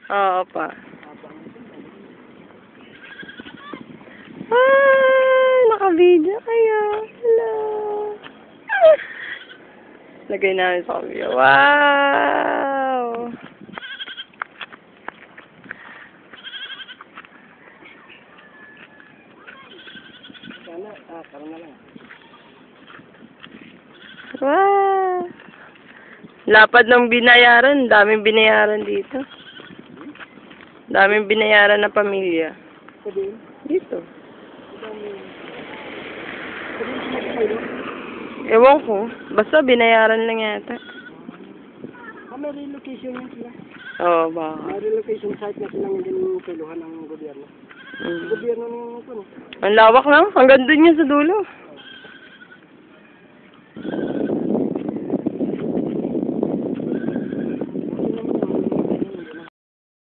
Oo pa. Ay, naka-video kayo. Hello. Lagay namin sa video. Wow! Karoon na lang. Wow! Lapad ng binayaran. Daming binayaran dito. Daming binayaran na pamilya. Dito. Ewan ko. Basta binayaran lang yata. May relocation yan sila. Oo, baka. May relocation site na silang hindi tuluhan ng gobyerno. Gobyerno ng ito, no? Ang lawak lang. Hanggang dun yun sa dulo.